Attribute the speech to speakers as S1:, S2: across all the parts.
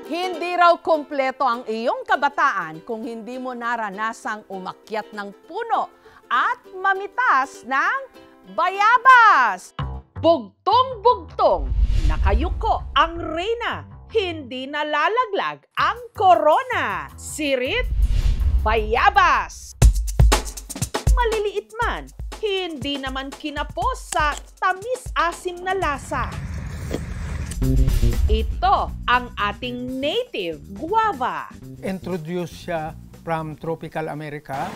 S1: Hindi raw kumpleto ang iyong kabataan kung hindi mo naranasang umakyat ng puno at mamitas ng bayabas. Bugtong-bugtong, nakayuko ang reyna, hindi nalalaglag ang korona. Sirit, bayabas. Maliliit man, hindi naman kinapos sa tamis-asim na lasa. Ito ang ating native guava.
S2: Introduce siya from tropical America.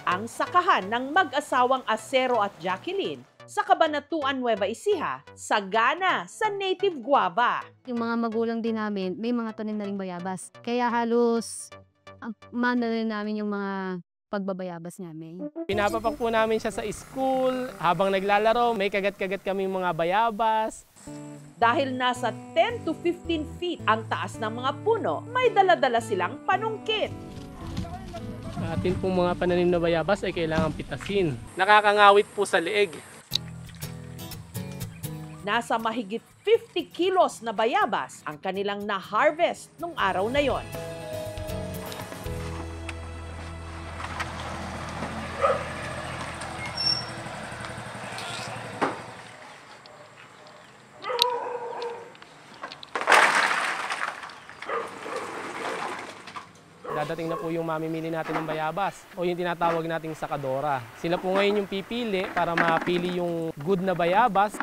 S1: Ang sakahan ng mag-asawang Acero at Jacqueline sa Cabanatuan, Nueva Ecija, sagana sa native guava.
S3: Yung mga magulang din namin, may mga tanim na ring bayabas. Kaya halos mana rin namin yung mga pagbabayabas namin.
S4: Pinapapak po namin siya sa school. Habang naglalaro, may kagat-kagat kami mga bayabas.
S1: Dahil nasa 10 to 15 feet ang taas ng mga puno, may dala-dala silang panungkit.
S4: Atin pong mga pananim na bayabas ay kailangan pitasin. Nakakangawit po sa leeg.
S1: Nasa mahigit 50 kilos na bayabas ang kanilang na-harvest nung araw na yon.
S4: Dadating na po yung mamimili natin ng bayabas o yung tinatawag nating sakadora. Sila po ngayon yung pipili para mapili yung good na bayabas.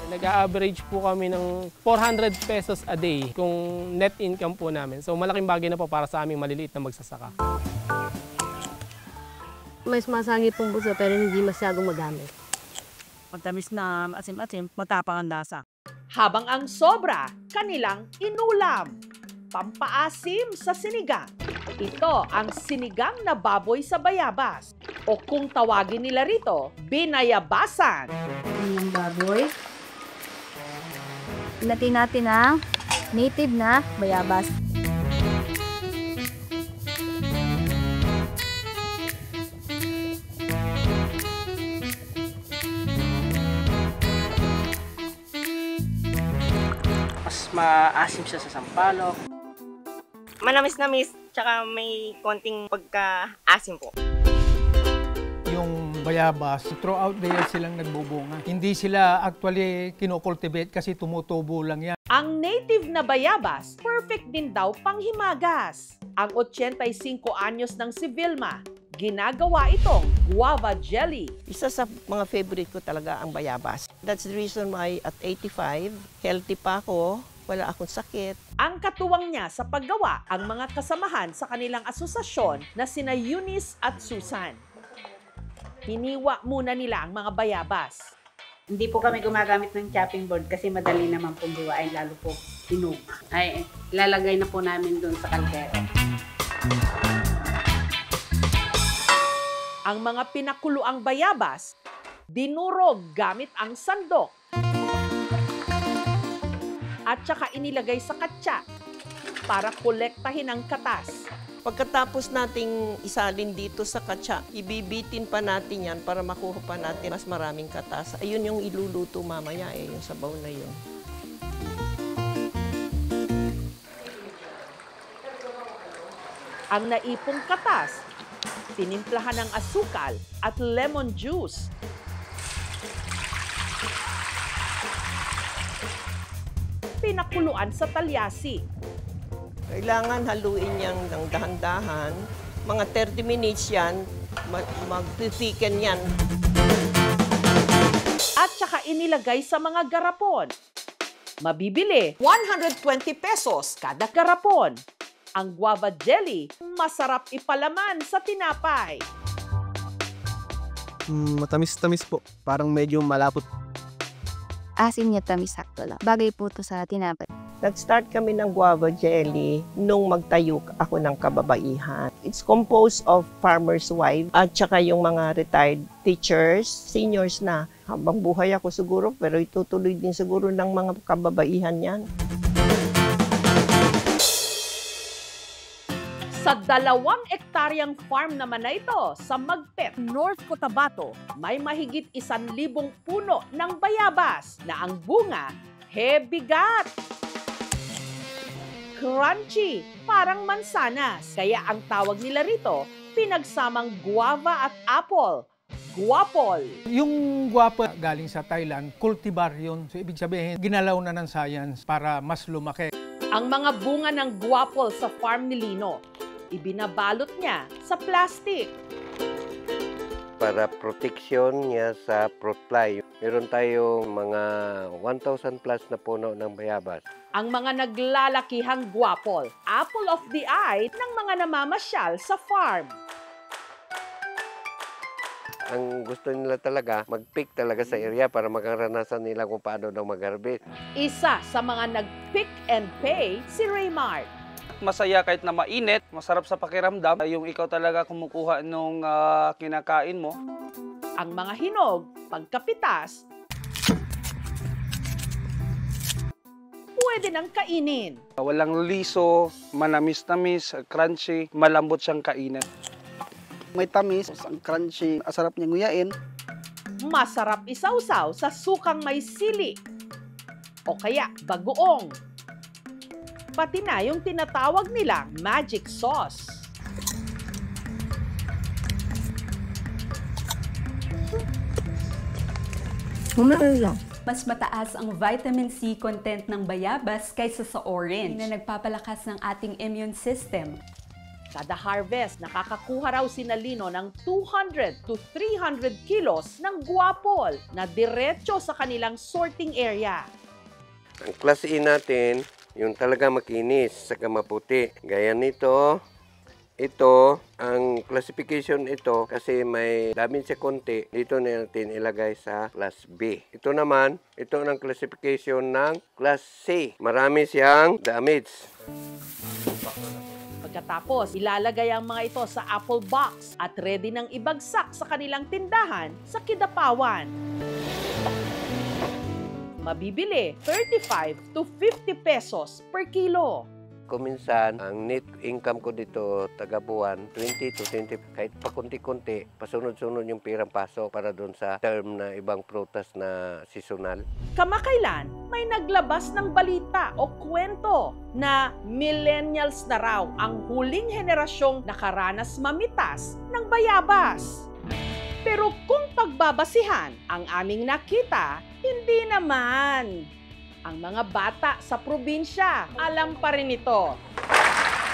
S4: Nag-a-average po kami ng 400 pesos a day kung net income po namin. So malaking bagay na po para sa aming maliliit na magsasaka.
S3: May sumasangit pong buso pero hindi masyadong magamit.
S5: Matamis na asim-asim, matapang ang lasa.
S1: Habang ang sobra, kanilang inulam. Pampaasim sa sinigang. Ito ang sinigang na baboy sa bayabas. O kung tawagin nila rito, binayabasan.
S3: Yung baboy. Latin natin ang native na bayabas.
S5: Maasim siya sa sampalok. Manamis-namis, tsaka may konting pagka-asim po.
S2: Yung bayabas, throughout the year silang nagbubunga. Hindi sila actually kinocultivate kasi tumutubo lang yan.
S1: Ang native na bayabas, perfect din daw panghimagas. Ang 85 anyos ng si Vilma, ginagawa itong guava jelly.
S6: Isa sa mga favorite ko talaga ang bayabas. That's the reason why at 85, healthy pa ako, wala akong sakit.
S1: Ang katuwang niya sa paggawa ang mga kasamahan sa kanilang asosasyon na sina Eunice at Susan. Hiniwa muna nila ang mga bayabas.
S7: Hindi po kami gumagamit ng chopping board kasi madali naman pong hiwain, lalo po hinog. Ay, ilalagay na po namin doon sa kaldero.
S1: Ang mga pinakuluang bayabas, dinurog gamit ang sandok. At saka inilagay sa katsa para kolektahin ang katas.
S6: Pagkatapos nating isalin dito sa katsa, ibibitin pa natin yan para makuha pa natin mas maraming katas. Ayun yung iluluto mamaya yung sabaw na yun.
S1: Ang naipong katas, tinimplahan ng asukal at lemon juice. Pinakuluan sa talyasi.
S6: Kailangan haluin yan ng dahan-dahan. Mga 30 minutes yan, mag-thicken yan.
S1: At saka inilagay sa mga garapon. Mabibili 120 pesos kada garapon. Ang guava jelly, masarap ipalaman sa tinapay.
S8: Matamis-tamis po. Parang medyo malapot.
S3: Asin niya tamis, sakto lang. Bagay po to sa tinapay.
S6: Nag-start kami ng guava jelly nung magtayo ako ng kababaihan. It's composed of farmers' wives at saka yung mga retired teachers, seniors na. Habang buhay ako siguro, pero itutuloy din siguro ng mga kababaihan yan.
S1: Sa 2 ektaryang farm naman na ito sa Magpet, North Cotabato, may mahigit 1,000 puno ng bayabas na ang bunga bigat. Crunchy, parang mansanas. Kaya ang tawag nila rito, pinagsamang guava at apple. Guapol.
S2: Yung guapa galing sa Thailand, cultivar yun. So, ibig sabihin, ginalaw na ng science para mas lumaki.
S1: Ang mga bunga ng guapol sa farm ni Lino, ibinabalot niya sa plastic.
S9: Para protection niya sa fruit fly. Meron tayong mga 1,000 plus na puno ng bayabas.
S1: Ang mga naglalakihang guapol, apple of the eye ng mga namamasyal sa farm.
S9: Ang gusto nila talaga, mag-pick talaga sa area para makaranasan nila kung paano daw mag-harvest.
S1: Isa sa mga nag-pick and pay si Raymart.
S10: Masaya kahit na mainit, masarap sa pakiramdam. Yung ikaw talaga kumukuha nung kinakain mo.
S1: Ang mga hinog, pagkapitas, pwede nang kainin.
S10: Walang liso, manamis-namis, crunchy, malambot siyang kainin.
S11: May tamis, ang crunchy, asarap niya nguyain.
S1: Masarap isawsaw sa sukang may sili o kaya bagoong. Pati na yung tinatawag nilang magic sauce.
S12: Mas mataas ang vitamin C content ng bayabas kaysa sa orange na nagpapalakas ng ating immune system.
S1: Kada harvest, nakakakuha raw si Lino ng 200 to 300 kilos ng guapol na diretso sa kanilang sorting area.
S9: Ang klase E natin, yung talaga makinis, saka maputi. Gaya nito, ito, ang classification ito kasi may damage sa konti, dito natin ilagay sa class B. Ito naman, ito ang classification ng class C. Marami siyang damage.
S1: Pagkatapos, ilalagay ang mga ito sa apple box at ready nang ibagsak sa kanilang tindahan sa Kidapawan. Mabibili 35 to 50 pesos per kilo.
S9: Kuminsan, ang net income ko dito, taga-buwan, 20 to 20, kahit pakunti-kunti, pasunod-sunod yung pirang pasok para doon sa term na ibang prutas na seasonal.
S1: Kamakailan, may naglabas ng balita o kwento na millennials na raw ang huling henerasyong nakaranas mamitas ng bayabas. Pero kung pagbabasihan ang aming nakita, hindi naman. Ang mga bata sa probinsya, alam pa rin ito.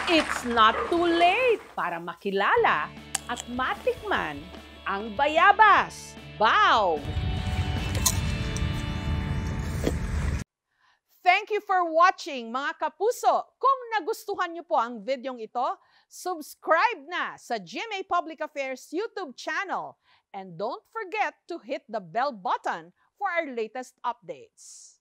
S1: It's not too late para makilala at matikman ang bayabas. Bow! Thank you for watching, mga kapuso. Kung nagustuhan niyo po ang videong ito, subscribe na sa GMA Public Affairs YouTube channel. And don't forget to hit the bell button for our latest updates.